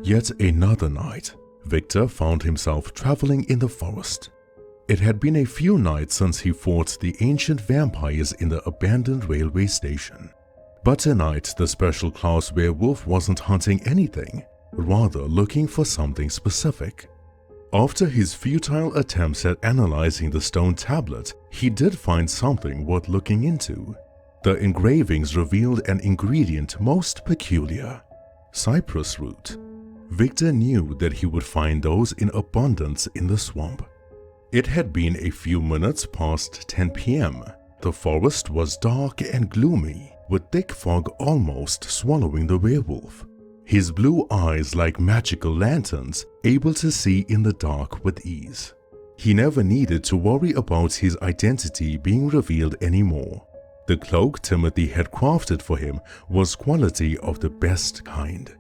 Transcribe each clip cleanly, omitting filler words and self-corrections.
Yet another night, Victor found himself traveling in the forest. It had been a few nights since he fought the ancient vampires in the abandoned railway station. But tonight, the special class werewolf wasn't hunting anything, rather looking for something specific. After his futile attempts at analyzing the stone tablet, he did find something worth looking into. The engravings revealed an ingredient most peculiar: cypress root. Victor knew that he would find those in abundance in the swamp. It had been a few minutes past 10 p.m. The forest was dark and gloomy, with thick fog almost swallowing the werewolf. His blue eyes like magical lanterns, able to see in the dark with ease. He never needed to worry about his identity being revealed anymore. The cloak Timothy had crafted for him was quality of the best kind.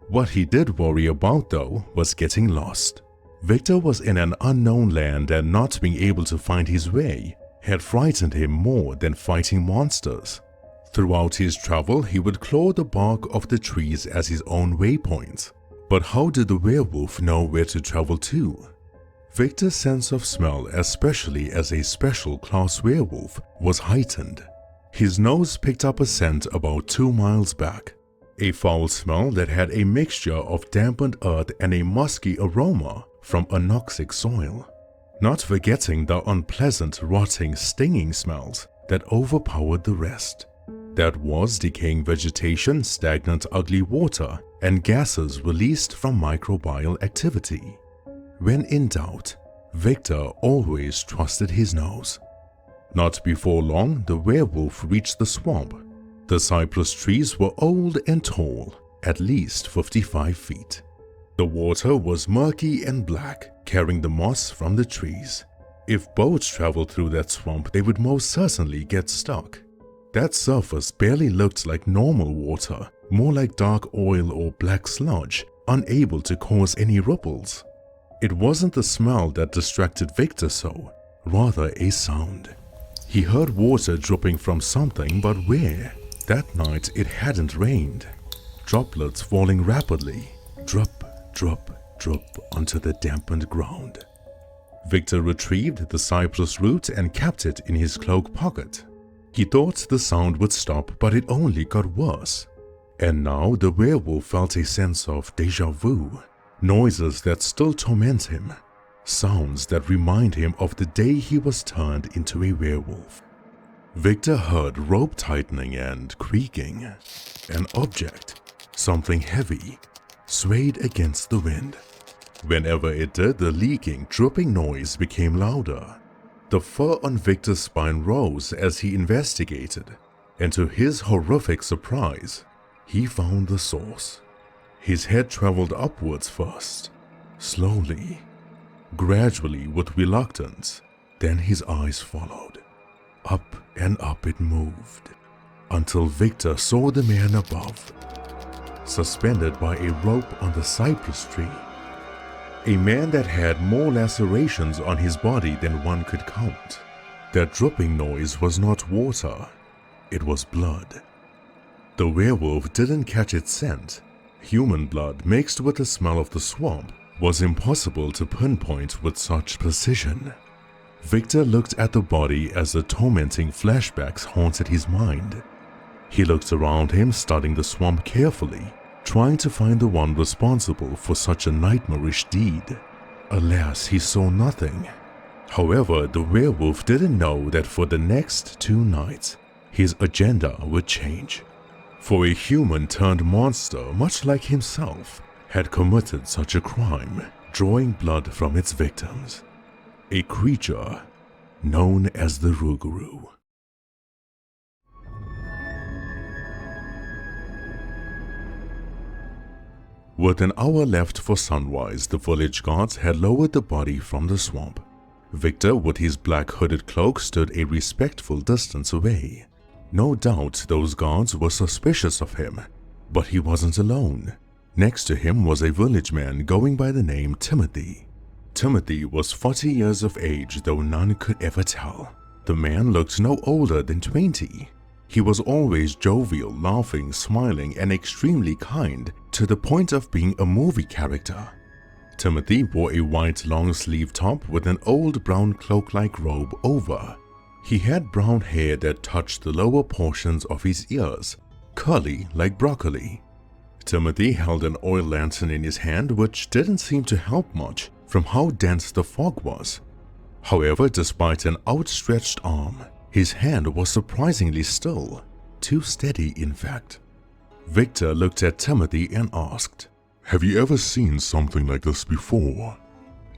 What he did worry about, though, was getting lost. Victor was in an unknown land, and not being able to find his way had frightened him more than fighting monsters. Throughout his travel, he would claw the bark of the trees as his own waypoints. But how did the werewolf know where to travel to? Victor's sense of smell, especially as a special class werewolf, was heightened. His nose picked up a scent about 2 miles back. A foul smell that had a mixture of dampened earth and a musky aroma from anoxic soil. Not forgetting the unpleasant, rotting, stinging smells that overpowered the rest. That was decaying vegetation, stagnant ugly water, and gases released from microbial activity. When in doubt, Victor always trusted his nose. Not before long, the werewolf reached the swamp. The cypress trees were old and tall, at least 55 feet. The water was murky and black, carrying the moss from the trees. If boats traveled through that swamp, they would most certainly get stuck. That surface barely looked like normal water, more like dark oil or black sludge, unable to cause any ripples. It wasn't the smell that distracted Victor so, rather a sound. He heard water dripping from something, but where? That night it hadn't rained. Droplets falling rapidly, drip, drip, drip onto the dampened ground. Victor retrieved the cypress root and kept it in his cloak pocket. He thought the sound would stop, but it only got worse. And now the werewolf felt a sense of déjà vu. Noises that still torment him. Sounds that remind him of the day he was turned into a werewolf. Victor heard rope tightening and creaking. An object, something heavy, swayed against the wind. Whenever it did, the leaking, dripping noise became louder. The fur on Victor's spine rose as he investigated, and to his horrific surprise, he found the source. His head traveled upwards first, slowly, gradually with reluctance, then his eyes followed. Up and up it moved, until Victor saw the man above, suspended by a rope on the cypress tree. A man that had more lacerations on his body than one could count. That dripping noise was not water, it was blood. The werewolf didn't catch its scent. Human blood mixed with the smell of the swamp was impossible to pinpoint with such precision. Victor looked at the body as the tormenting flashbacks haunted his mind. He looked around him, studying the swamp carefully, trying to find the one responsible for such a nightmarish deed. Alas, he saw nothing. However, the werewolf didn't know that for the next 2 nights, his agenda would change. For a human turned monster, much like himself, had committed such a crime, drawing blood from its victims. A creature known as the Rougarou. With an hour left for sunrise, the village guards had lowered the body from the swamp. Victor, with his black hooded cloak, stood a respectful distance away. No doubt those guards were suspicious of him, but he wasn't alone. Next to him was a village man going by the name Timothy. Timothy was 40 years of age, though none could ever tell. The man looked no older than 20. He was always jovial, laughing, smiling, and extremely kind to the point of being a movie character. Timothy wore a white long-sleeve top with an old brown cloak-like robe over. He had brown hair that touched the lower portions of his ears, curly like broccoli. Timothy held an oil lantern in his hand, which didn't seem to help much from how dense the fog was. However, despite an outstretched arm, his hand was surprisingly still, too steady in fact. Victor looked at Timothy and asked, "Have you ever seen something like this before?"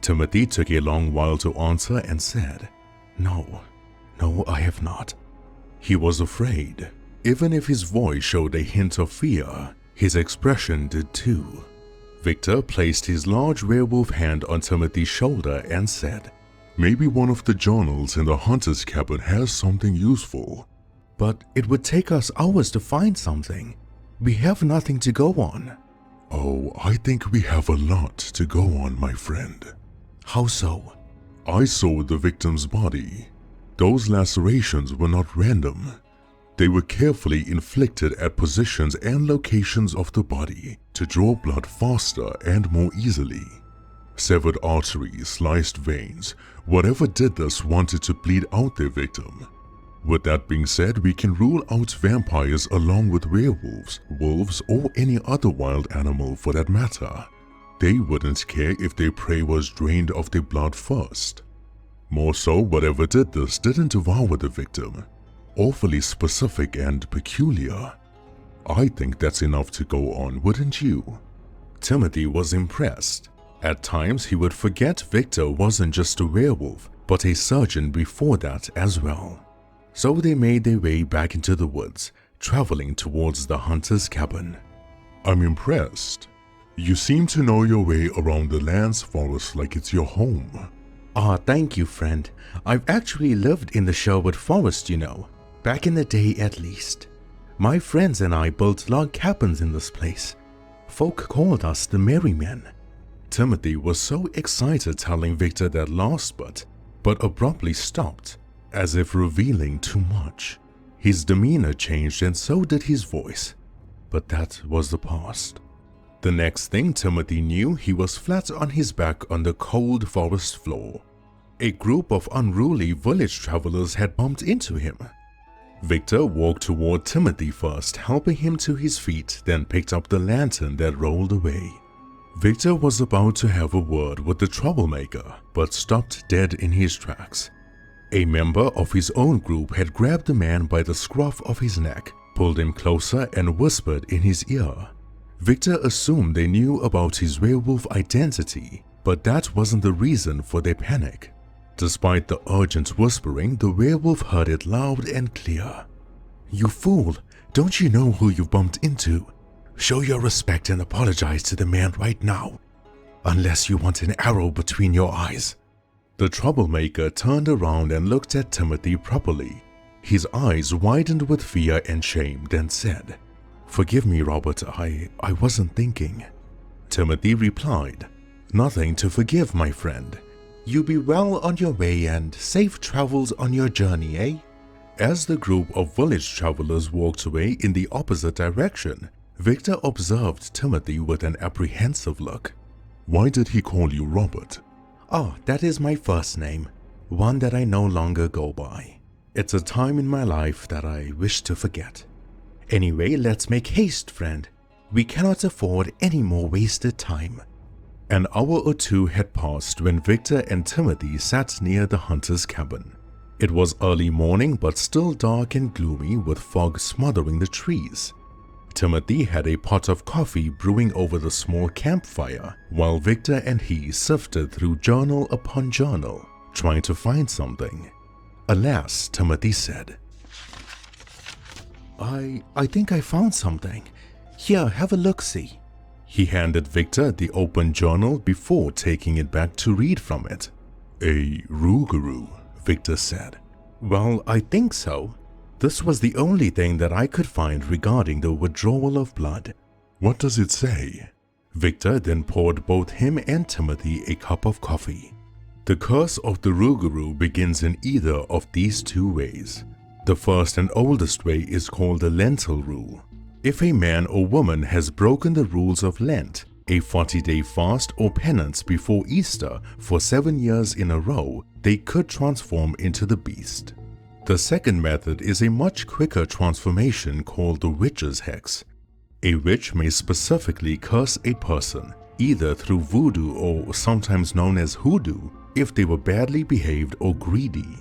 Timothy took a long while to answer and said, No, I have not." He was afraid. Even if his voice showed a hint of fear, his expression did too. Victor placed his large werewolf hand on Timothy's shoulder and said, "Maybe one of the journals in the hunter's cabin has something useful." "But it would take us hours to find something. We have nothing to go on." "Oh, I think we have a lot to go on, my friend." "How so?" "I saw the victim's body. Those lacerations were not random. They were carefully inflicted at positions and locations of the body to draw blood faster and more easily. Severed arteries, sliced veins, whatever did this wanted to bleed out their victim. With that being said, we can rule out vampires along with werewolves, wolves, or any other wild animal for that matter. They wouldn't care if their prey was drained of their blood first. More so, whatever did this didn't devour the victim. Awfully specific and peculiar. I think that's enough to go on, wouldn't you?" Timothy was impressed. At times he would forget Victor wasn't just a werewolf, but a surgeon before that as well. So they made their way back into the woods, traveling towards the hunter's cabin. "I'm impressed. You seem to know your way around the Lance Forest like it's your home." Thank you, friend. I've actually lived in the Sherwood Forest, you know. Back in the day at least. My friends and I built log cabins in this place. Folk called us the Merry Men. Timothy was so excited telling Victor that last bit, but abruptly stopped, as if revealing too much. His demeanor changed and so did his voice, but that was the past. The next thing Timothy knew, he was flat on his back on the cold forest floor. A group of unruly village travelers had bumped into him. Victor walked toward Timothy first, helping him to his feet, then picked up the lantern that rolled away. Victor was about to have a word with the troublemaker, but stopped dead in his tracks. A member of his own group had grabbed the man by the scruff of his neck, pulled him closer and whispered in his ear. Victor assumed they knew about his werewolf identity, but that wasn't the reason for their panic. Despite the urgent whispering, the werewolf heard it loud and clear. "You fool! Don't you know who you've bumped into? Show your respect and apologize to the man right now, unless you want an arrow between your eyes." The troublemaker turned around and looked at Timothy properly. His eyes widened with fear and shame, then said, "Forgive me, Robert, I wasn't thinking." Timothy replied, "Nothing to forgive, my friend. You be well on your way and safe travels on your journey, eh?" As the group of village travelers walked away in the opposite direction, Victor observed Timothy with an apprehensive look. "Why did he call you Robert?" "Oh, that is my first name, one that I no longer go by. It's a time in my life that I wish to forget. Anyway, let's make haste, friend. We cannot afford any more wasted time." An hour or two had passed when Victor and Timothy sat near the hunter's cabin. It was early morning but still dark and gloomy with fog smothering the trees. Timothy had a pot of coffee brewing over the small campfire, while Victor and he sifted through journal upon journal, trying to find something. Alas, Timothy said, I think I found something. Here, have a look-see." He handed Victor the open journal before taking it back to read from it. "A Rougarou," Victor said. "Well, I think so. This was the only thing that I could find regarding the withdrawal of blood." "What does it say?" Victor then poured both him and Timothy a cup of coffee. "The curse of the Rougarou begins in either of these two ways. The first and oldest way is called the lentil rule. If a man or woman has broken the rules of Lent, a 40-day fast or penance before Easter for 7 years in a row, they could transform into the beast. The second method is a much quicker transformation called the witch's hex. A witch may specifically curse a person, either through voodoo or sometimes known as hoodoo, if they were badly behaved or greedy.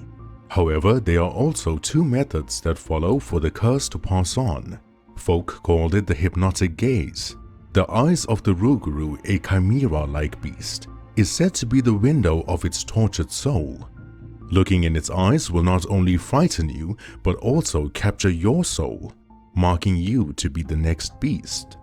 However, there are also two methods that follow for the curse to pass on. Folk called it the hypnotic gaze. The eyes of the Rougarou, a chimera-like beast, is said to be the window of its tortured soul. Looking in its eyes will not only frighten you, but also capture your soul, marking you to be the next beast.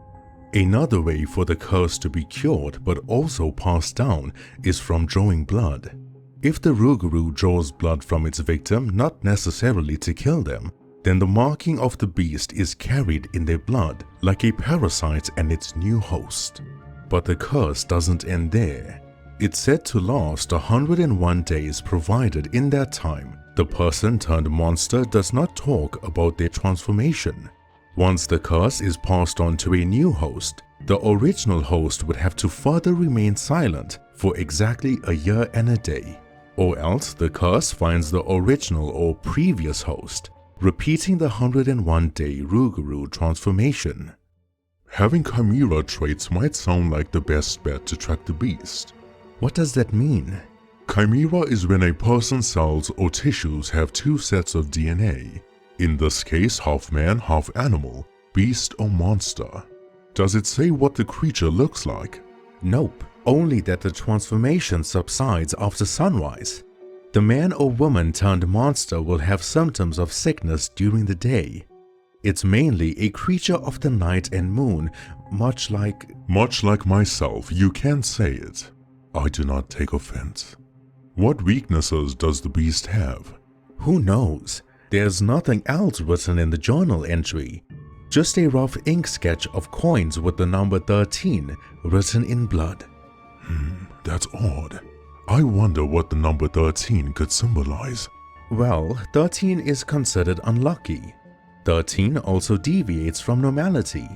Another way for the curse to be cured but also passed down is from drawing blood. If the Rougarou draws blood from its victim, not necessarily to kill them, then the marking of the beast is carried in their blood like a parasite and its new host. But the curse doesn't end there. It's said to last 101 days, provided in that time the person turned monster does not talk about their transformation. Once the curse is passed on to a new host, the original host would have to further remain silent for exactly a year and a day, or else the curse finds the original or previous host, repeating the 101-day Rougarou transformation. Having chimera traits might sound like the best bet to track the beast. What does that mean? Chimera is when a person's cells or tissues have two sets of DNA. In this case, half man, half animal, beast or monster. Does it say what the creature looks like? Nope, only that the transformation subsides after sunrise. The man or woman turned monster will have symptoms of sickness during the day. It's mainly a creature of the night and moon, much like myself, you can say it. I do not take offense. What weaknesses does the beast have? Who knows? There's nothing else written in the journal entry. Just a rough ink sketch of coins with the number 13 written in blood. That's odd. I wonder what the number 13 could symbolize. Well, 13 is considered unlucky. 13 also deviates from normality.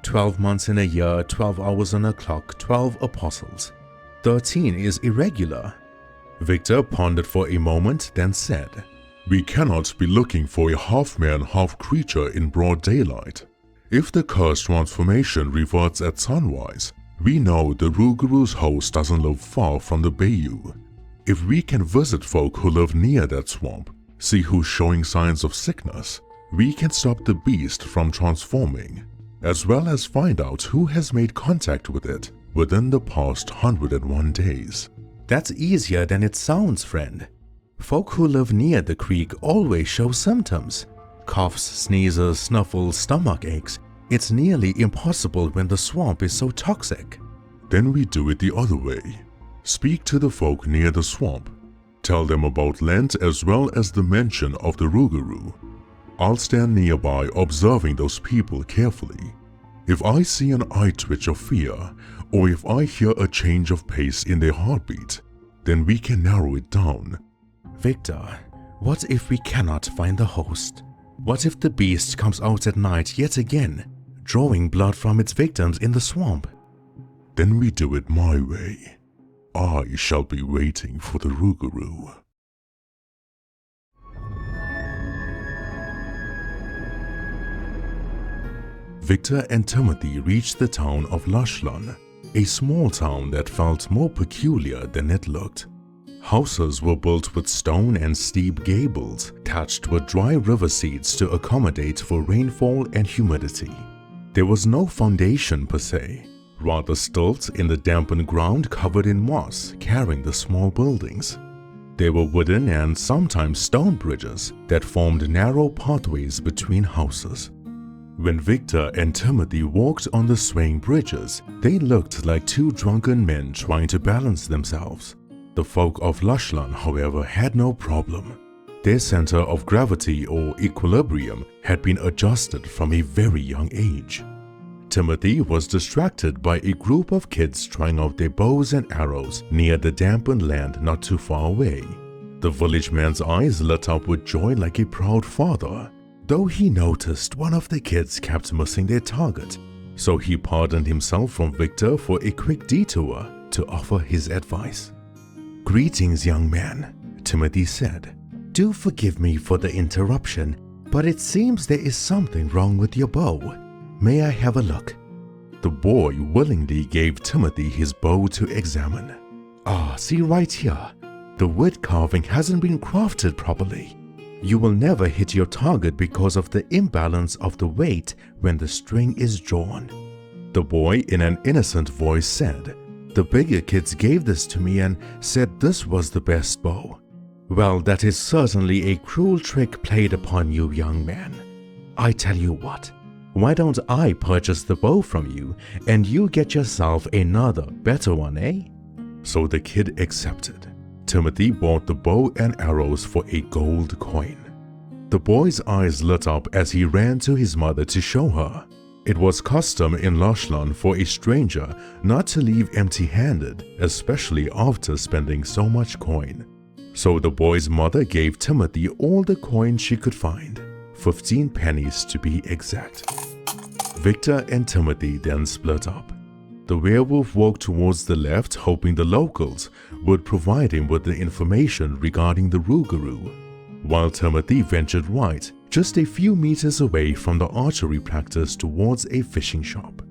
12 months in a year, 12 hours on a clock, 12 apostles. 13 is irregular. Victor pondered for a moment, then said, We cannot be looking for a half-man, half-creature in broad daylight. If the cursed transformation reverts at sunrise, we know the Rougarou's host doesn't live far from the Bayou. If we can visit folk who live near that swamp, see who's showing signs of sickness, we can stop the beast from transforming, as well as find out who has made contact with it within the past 101 days. That's easier than it sounds, friend. Folk who live near the creek always show symptoms. Coughs, sneezes, snuffles, stomach aches. It's nearly impossible when the swamp is so toxic. Then we do it the other way. Speak to the folk near the swamp. Tell them about Lent as well as the mention of the Rougarou. I'll stand nearby observing those people carefully. If I see an eye twitch of fear, or if I hear a change of pace in their heartbeat, then we can narrow it down. Victor, what if we cannot find the host? What if the beast comes out at night yet again, drawing blood from its victims in the swamp? Then we do it my way. I shall be waiting for the Rougarou. Victor and Timothy reached the town of Lushlan, a small town that felt more peculiar than it looked. Houses were built with stone and steep gables, thatched with dry river seeds to accommodate for rainfall and humidity. There was no foundation per se, rather stilts in the dampened ground covered in moss carrying the small buildings. There were wooden and sometimes stone bridges that formed narrow pathways between houses. When Victor and Timothy walked on the swaying bridges, they looked like two drunken men trying to balance themselves. The folk of Lushlan, however, had no problem. Their center of gravity or equilibrium had been adjusted from a very young age. Timothy was distracted by a group of kids trying out their bows and arrows near the dampened land not too far away. The village man's eyes lit up with joy like a proud father. though he noticed one of the kids kept missing their target, so he pardoned himself from Victor for a quick detour to offer his advice. "Greetings, young man," Timothy said. "Do forgive me for the interruption, but it seems there is something wrong with your bow. May I have a look?" The boy willingly gave Timothy his bow to examine. "Ah, see right here. The wood carving hasn't been crafted properly. You will never hit your target because of the imbalance of the weight when the string is drawn." The boy in an innocent voice said, "The bigger kids gave this to me and said this was the best bow." "Well, that is certainly a cruel trick played upon you, young man. I tell you what, why don't I purchase the bow from you and you get yourself another better one, eh?" So the kid accepted. Timothy bought the bow and arrows for a gold coin. The boy's eyes lit up as he ran to his mother to show her. It was custom in Lashlan for a stranger not to leave empty-handed, especially after spending so much coin. So the boy's mother gave Timothy all the coin she could find, 15 pennies to be exact. Victor and Timothy then split up. The werewolf walked towards the left, hoping the locals would provide him with the information regarding the Rougarou, while Timothy ventured right, just a few meters away from the archery practice towards a fishing shop.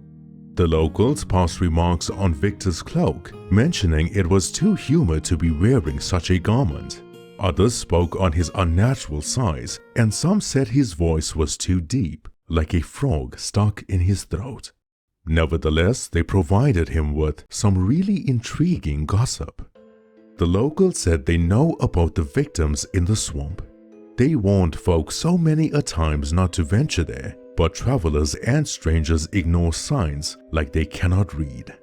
The locals passed remarks on Victor's cloak, mentioning it was too humid to be wearing such a garment. Others spoke on his unnatural size, and some said his voice was too deep, like a frog stuck in his throat. Nevertheless, they provided him with some really intriguing gossip. The locals said they know about the victims in the swamp. They warned folks so many a times not to venture there, but travelers and strangers ignore signs like they cannot read.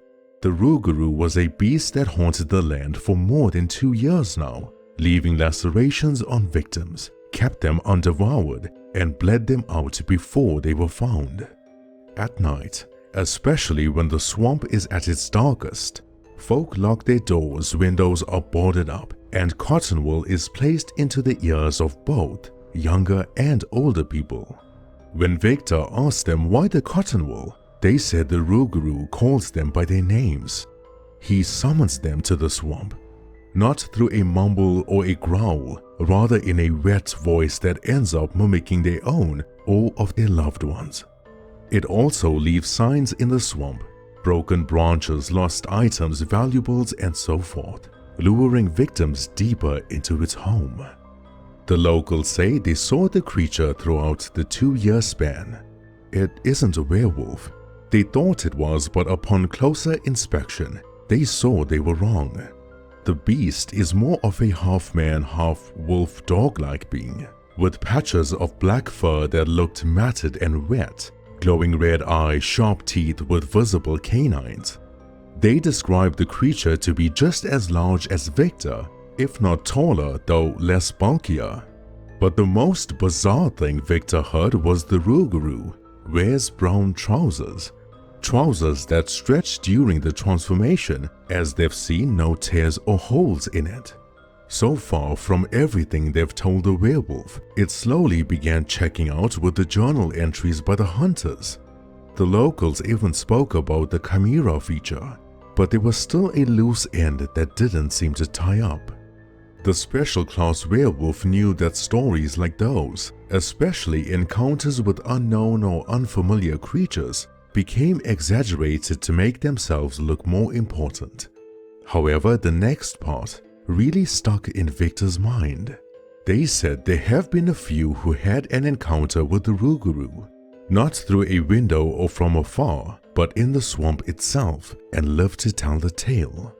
The Rougarou was a beast that haunted the land for more than 2 years now, leaving lacerations on victims, kept them undevoured, and bled them out before they were found. At night, especially when the swamp is at its darkest, folk lock their doors, windows are boarded up, and cotton wool is placed into the ears of both younger and older people. When Victor asked them why the cotton wool, they said the Rougarou calls them by their names. He summons them to the swamp, not through a mumble or a growl, rather in a wet voice that ends up mimicking their own or of their loved ones. It also leaves signs in the swamp, broken branches, lost items, valuables, and so forth, luring victims deeper into its home. The locals say they saw the creature throughout the 2-year span. It isn't a werewolf. They thought it was, but upon closer inspection, they saw they were wrong. The beast is more of a half-man, half-wolf dog-like being, with patches of black fur that looked matted and wet, glowing red eyes, sharp teeth with visible canines. They described the creature to be just as large as Victor, if not taller, though less bulkier. But the most bizarre thing Victor heard was the Rougarou wears brown trousers. Trousers that stretch during the transformation, as they've seen no tears or holes in it. So far from everything they've told the werewolf, it slowly began checking out with the journal entries by the hunters. The locals even spoke about the chimera feature, but there was still a loose end that didn't seem to tie up. The special class werewolf knew that stories like those, especially encounters with unknown or unfamiliar creatures, became exaggerated to make themselves look more important. However, the next part really stuck in Victor's mind. They said there have been a few who had an encounter with the Rougarou, not through a window or from afar, but in the swamp itself, and lived to tell the tale.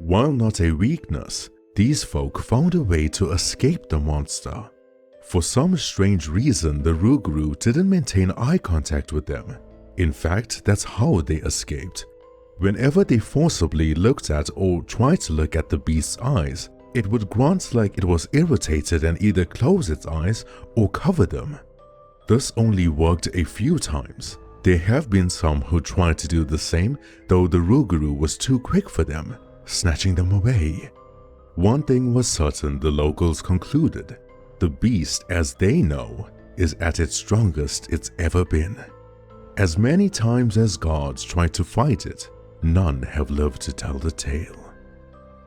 While not a weakness, these folk found a way to escape the monster. For some strange reason, the Rougarou didn't maintain eye contact with them. In fact, that's how they escaped. Whenever they forcibly looked at or tried to look at the beast's eyes, it would grunt like it was irritated and either close its eyes or cover them. This only worked a few times. There have been some who tried to do the same, though the Rougarou was too quick for them, snatching them away. One thing was certain, the locals concluded. The beast, as they know, is at its strongest it's ever been. As many times as gods tried to fight it, none have lived to tell the tale.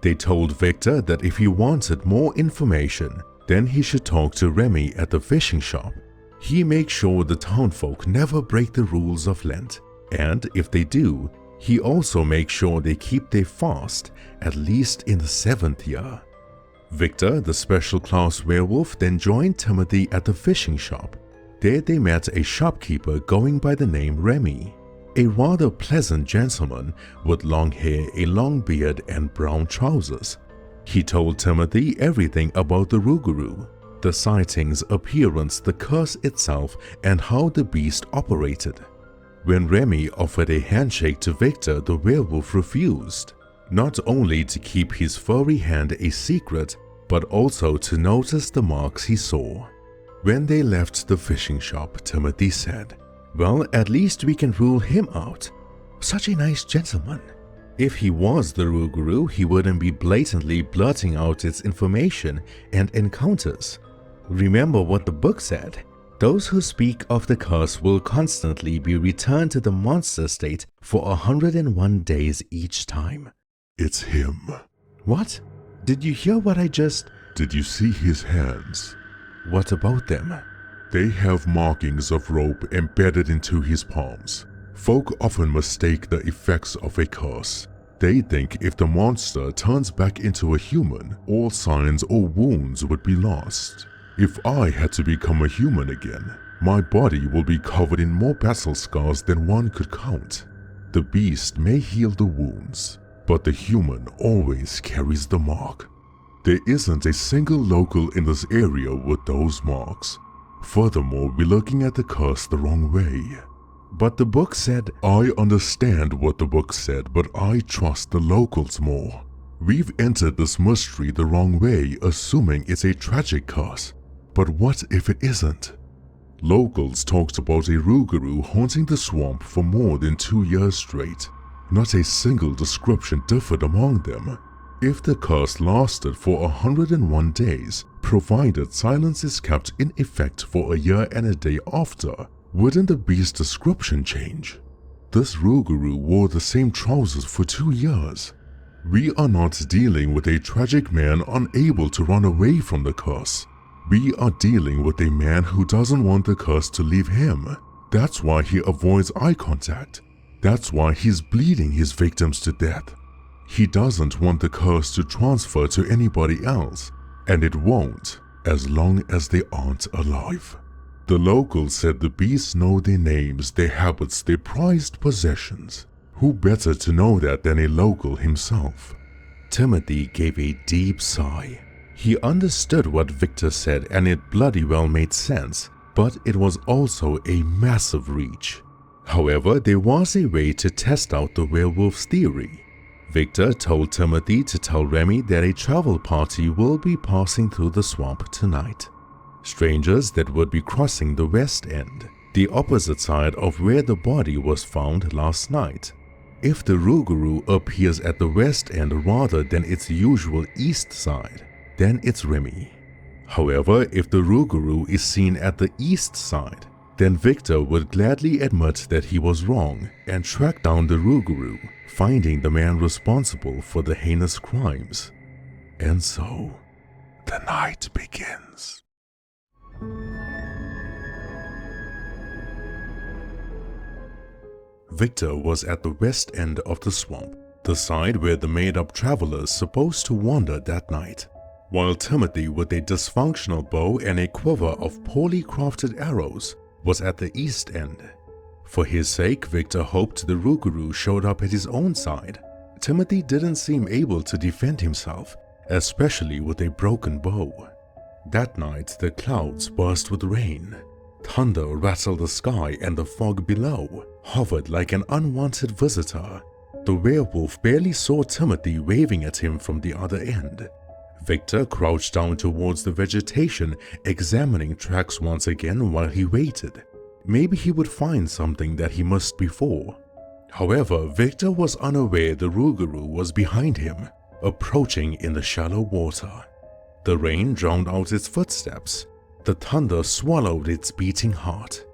They told Victor that if he wanted more information, then he should talk to Remy at the fishing shop. He makes sure the townfolk never break the rules of Lent, and if they do, he also makes sure they keep their fast at least in the 7th year. Victor, the special class werewolf, then joined Timothy at the fishing shop. There they met a shopkeeper going by the name Remy, a rather pleasant gentleman with long hair, a long beard, and brown trousers. He told Timothy everything about the Rougarou, the sightings, appearance, the curse itself, and how the beast operated. When Remy offered a handshake to Victor, the werewolf refused, not only to keep his furry hand a secret, but also to notice the marks he saw. When they left the fishing shop, Timothy said, "Well, at least we can rule him out. Such a nice gentleman. If he was the Rougarou, he wouldn't be blatantly blurting out its information and encounters. Remember what the book said. Those who speak of the curse will constantly be returned to the monster state for 101 days each time." It's him. What? Did you hear what I just... Did you see his hands? What about them? They have markings of rope embedded into his palms. Folk often mistake the effects of a curse. They think if the monster turns back into a human, all signs or wounds would be lost. If I had to become a human again, my body will be covered in more battle scars than one could count. The beast may heal the wounds, but the human always carries the mark. There isn't a single local in this area with those marks. Furthermore, we're looking at the curse the wrong way. But the book said... I understand what the book said, but I trust the locals more. We've entered this mystery the wrong way, assuming it's a tragic curse. But what if it isn't? Locals talked about a Rougarou haunting the swamp for more than 2 years straight. Not a single description differed among them. If the curse lasted for 101 days, provided silence is kept in effect for a year and a day after, wouldn't the beast's description change? This Rougarou wore the same trousers for 2 years. We are not dealing with a tragic man unable to run away from the curse. We are dealing with a man who doesn't want the curse to leave him. That's why he avoids eye contact. That's why he's bleeding his victims to death. He doesn't want the curse to transfer to anybody else, and it won't as long as they aren't alive. The locals said the beasts know their names, their habits, their prized possessions. Who better to know that than a local himself? Timothy gave a deep sigh. He understood what Victor said and it bloody well made sense, but it was also a massive reach. However, there was a way to test out the werewolf's theory. Victor told Timothy to tell Remy that a travel party will be passing through the swamp tonight. Strangers that would be crossing the west end, the opposite side of where the body was found last night. If the Rougarou appears at the west end rather than its usual east side, then it's Remy. However, if the Rougarou is seen at the east side, then Victor would gladly admit that he was wrong and track down the Rougarou, finding the man responsible for the heinous crimes. And so, the night begins. Victor was at the west end of the swamp, the side where the made-up travelers supposed to wander that night, while Timothy, with a dysfunctional bow and a quiver of poorly crafted arrows, was at the east end. For his sake, Victor hoped the Rougarou showed up at his own side. Timothy didn't seem able to defend himself, especially with a broken bow. That night, the clouds burst with rain. Thunder rattled the sky and the fog below hovered like an unwanted visitor. The werewolf barely saw Timothy waving at him from the other end. Victor crouched down towards the vegetation, examining tracks once again while he waited. Maybe he would find something that he missed before. However, Victor was unaware the Rougarou was behind him, approaching in the shallow water. The rain drowned out its footsteps. The thunder swallowed its beating heart.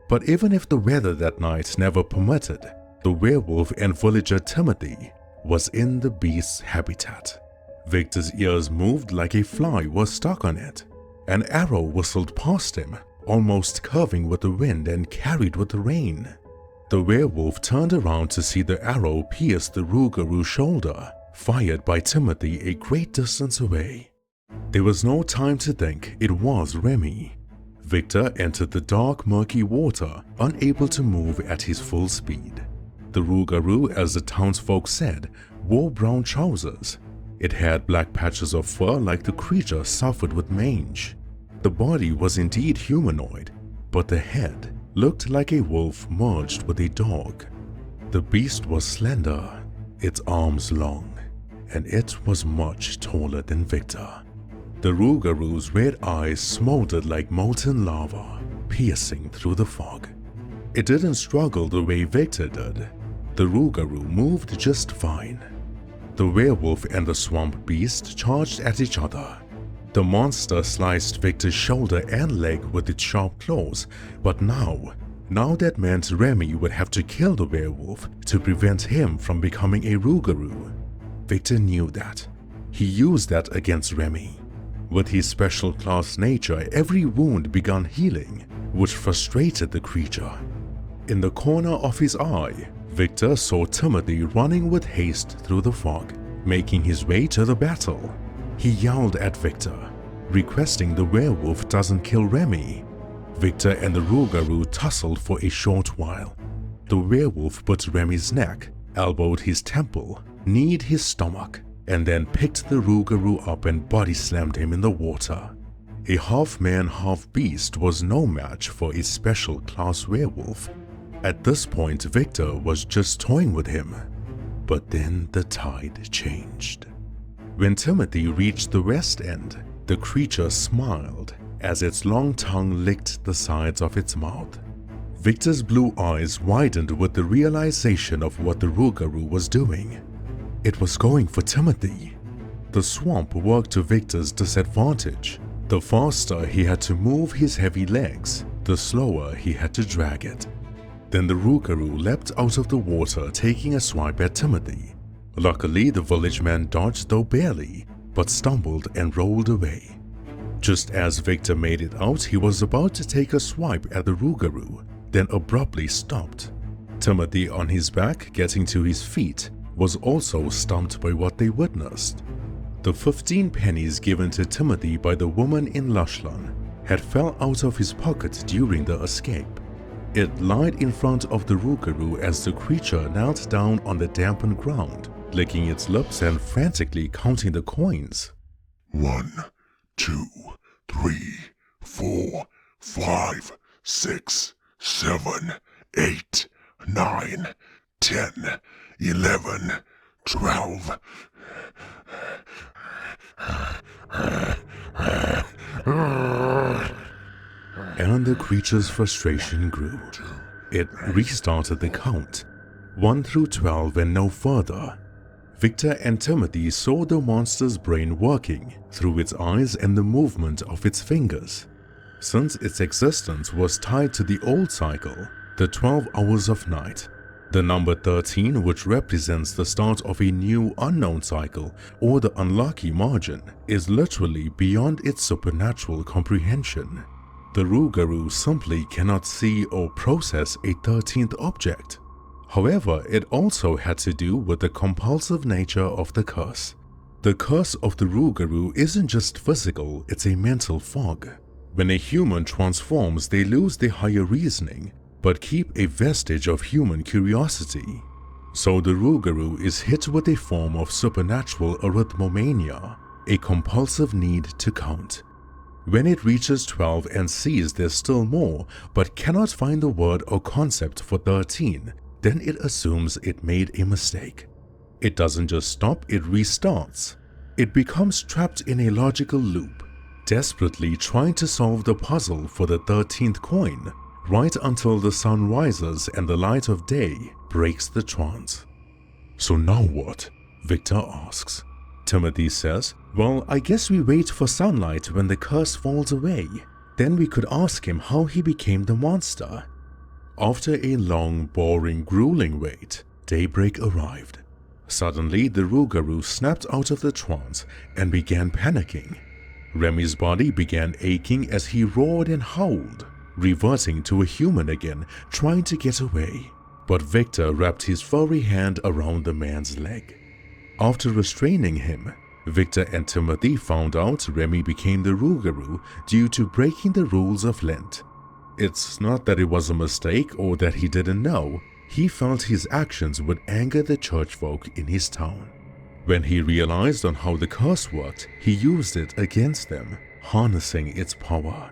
But even if the weather that night never permitted, the werewolf and villager Timothy was in the beast's habitat. Victor's ears moved like a fly was stuck on it. An arrow whistled past him, almost curving with the wind and carried with the rain. The werewolf turned around to see the arrow pierce the Rougarou's shoulder, fired by Timothy a great distance away. There was no time to think, it was Remy. Victor entered the dark, murky water, unable to move at his full speed. The Rougarou, as the townsfolk said, wore brown trousers. It had black patches of fur like the creature suffered with mange. The body was indeed humanoid, but the head looked like a wolf merged with a dog. The beast was slender, its arms long, and it was much taller than Victor. The Rougarou's red eyes smoldered like molten lava, piercing through the fog. It didn't struggle the way Victor did. The Rougarou moved just fine. The werewolf and the swamp beast charged at each other. The monster sliced Victor's shoulder and leg with its sharp claws, but now that meant Remy would have to kill the werewolf to prevent him from becoming a Rougarou. Victor knew that. He used that against Remy. With his special class nature, every wound began healing, which frustrated the creature. In the corner of his eye, Victor saw Timothy running with haste through the fog, making his way to the battle. He yelled at Victor, requesting the werewolf doesn't kill Remy. Victor and the Rougarou tussled for a short while. The werewolf bit Remy's neck, elbowed his temple, kneed his stomach, and then picked the Rougarou up and body slammed him in the water. A half-man, half-beast was no match for a special class werewolf. At this point, Victor was just toying with him. But then the tide changed. When Timothy reached the west end, the creature smiled as its long tongue licked the sides of its mouth. Victor's blue eyes widened with the realization of what the Rougarou was doing. It was going for Timothy. The swamp worked to Victor's disadvantage. The faster he had to move his heavy legs, the slower he had to drag it. Then the Rougarou leapt out of the water, taking a swipe at Timothy. Luckily, the village man dodged, though barely, but stumbled and rolled away. Just as Victor made it out, he was about to take a swipe at the Rougarou, then abruptly stopped. Timothy, on his back, getting to his feet, was also stumped by what they witnessed. The 15 pennies given to Timothy by the woman in Lushlan had fell out of his pocket during the escape. It lied in front of the Rougarou as the creature knelt down on the dampened ground, licking its lips and frantically counting the coins. 1, 2, 3, 4, 5, 6, 7, 8, 9, 10, 11, 12. And the creature's frustration grew. It restarted the count, 1 through 12 and no further. Victor and Timothy saw the monster's brain working through its eyes and the movement of its fingers. Since its existence was tied to the old cycle, the 12 hours of night, the number 13, which represents the start of a new unknown cycle or the unlucky margin, is literally beyond its supernatural comprehension. The Rougarou simply cannot see or process a 13th object. However, it also had to do with the compulsive nature of the curse. The curse of the Rougarou isn't just physical, it's a mental fog. When a human transforms, they lose their higher reasoning, but keep a vestige of human curiosity. So the Rougarou is hit with a form of supernatural arithmomania, a compulsive need to count. When it reaches 12 and sees there's still more, but cannot find the word or concept for 13, then it assumes it made a mistake. It doesn't just stop, it restarts. It becomes trapped in a logical loop, desperately trying to solve the puzzle for the 13th coin, right until the sun rises and the light of day breaks the trance. So now what? Victor asks. Timothy says, well, I guess we wait for sunlight when the curse falls away. Then we could ask him how he became the monster. After a long, boring, grueling wait, daybreak arrived. Suddenly, the Rougarou snapped out of the trance and began panicking. Remy's body began aching as he roared and howled, reverting to a human again, trying to get away. But Victor wrapped his furry hand around the man's leg. After restraining him, Victor and Timothy found out Remy became the Rougarou due to breaking the rules of Lent. It's not that it was a mistake or that he didn't know. He felt his actions would anger the church folk in his town. When he realized on how the curse worked, he used it against them, harnessing its power.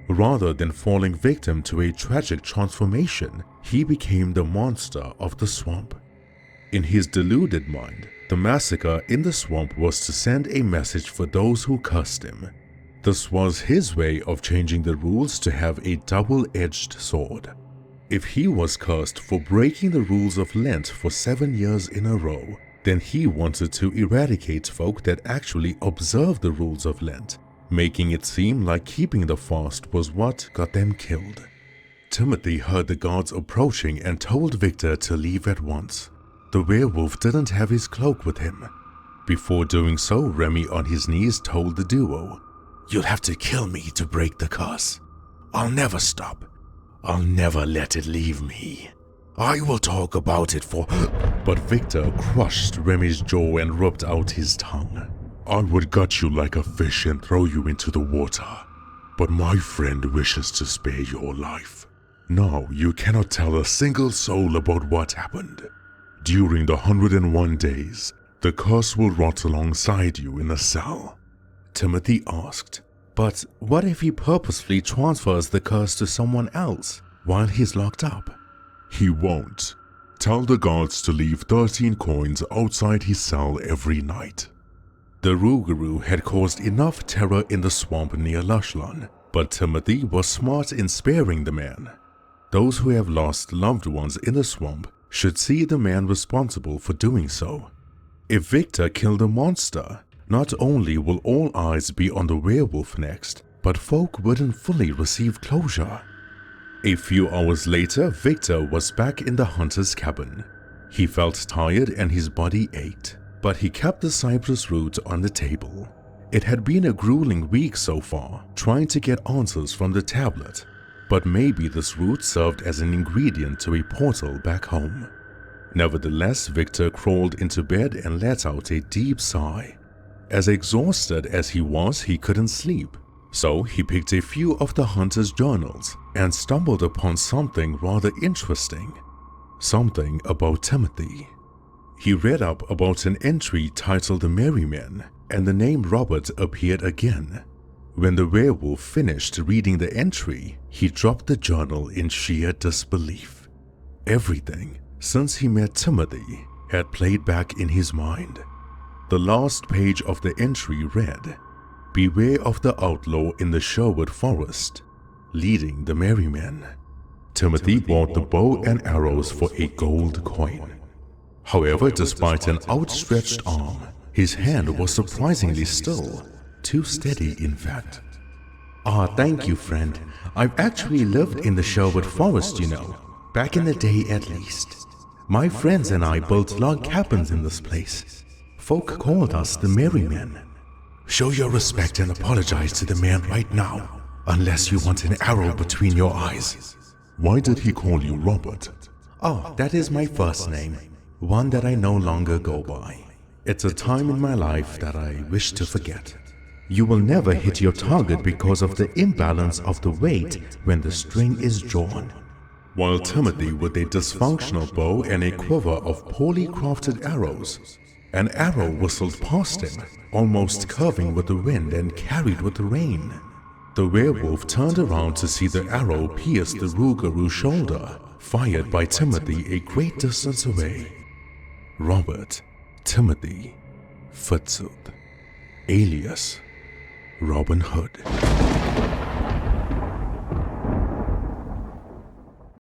Rather than falling victim to a tragic transformation, he became the monster of the swamp. In his deluded mind, the massacre in the swamp was to send a message for those who cursed him. This was his way of changing the rules to have a double-edged sword. If he was cursed for breaking the rules of Lent for 7 years in a row, then he wanted to eradicate folk that actually observed the rules of Lent, making it seem like keeping the fast was what got them killed. Timothy heard the guards approaching and told Victor to leave at once. The werewolf didn't have his cloak with him. Before doing so, Remy on his knees told the duo, "You'll have to kill me to break the curse. I'll never stop. I'll never let it leave me. I will talk about it for—" But Victor crushed Remy's jaw and rubbed out his tongue. "I would gut you like a fish and throw you into the water, but my friend wishes to spare your life. Now you cannot tell a single soul about what happened. During the 101 days, the curse will rot alongside you in a cell." Timothy asked, "But what if he purposefully transfers the curse to someone else while he's locked up?" "He won't. Tell the guards to leave 13 coins outside his cell every night." The Rougarou had caused enough terror in the swamp near Lushlan, but Timothy was smart in sparing the man. Those who have lost loved ones in the swamp should see the man responsible for doing so. If Victor killed a monster, not only will all eyes be on the werewolf next, but folk wouldn't fully receive closure. A few hours later, Victor was back in the hunter's cabin. He felt tired and his body ached, but he kept the cypress root on the table. It had been a grueling week so far, trying to get answers from the tablet. But maybe this root served as an ingredient to a portal back home. Nevertheless, Victor crawled into bed and let out a deep sigh. As exhausted as he was, he couldn't sleep. So he picked a few of the hunter's journals and stumbled upon something rather interesting. Something about Timothy. He read up about an entry titled The Merryman, and the name Robert appeared again. When the werewolf finished reading the entry, he dropped the journal in sheer disbelief. Everything, since he met Timothy, had played back in his mind. The last page of the entry read, "Beware of the outlaw in the Sherwood Forest, leading the Merryman." Timothy bought the bow and arrows for a gold coin. However, despite an outstretched arm, his hand was surprisingly still. Too steady, in fact. Thank you, friend. I've actually lived in the Sherwood Forest, you know. Back in the day, at least. My friends and I built log cabins in this place. Folk called us the Merrymen. Show your respect and apologize to the man right now, unless you want an arrow between your eyes. "Why did he call you Robert?" That is my first name, one that I no longer go by. It's a time in my life that I wish to forget. You will never hit your target because of the imbalance of the weight when the string is drawn. While Timothy, with a dysfunctional bow and a quiver of poorly crafted arrows, an arrow whistled past him, almost curving with the wind and carried with the rain. The werewolf turned around to see the arrow pierce the Rougarou's shoulder, fired by Timothy a great distance away. Robert Timothy Fitzooth, alias Robin Hood.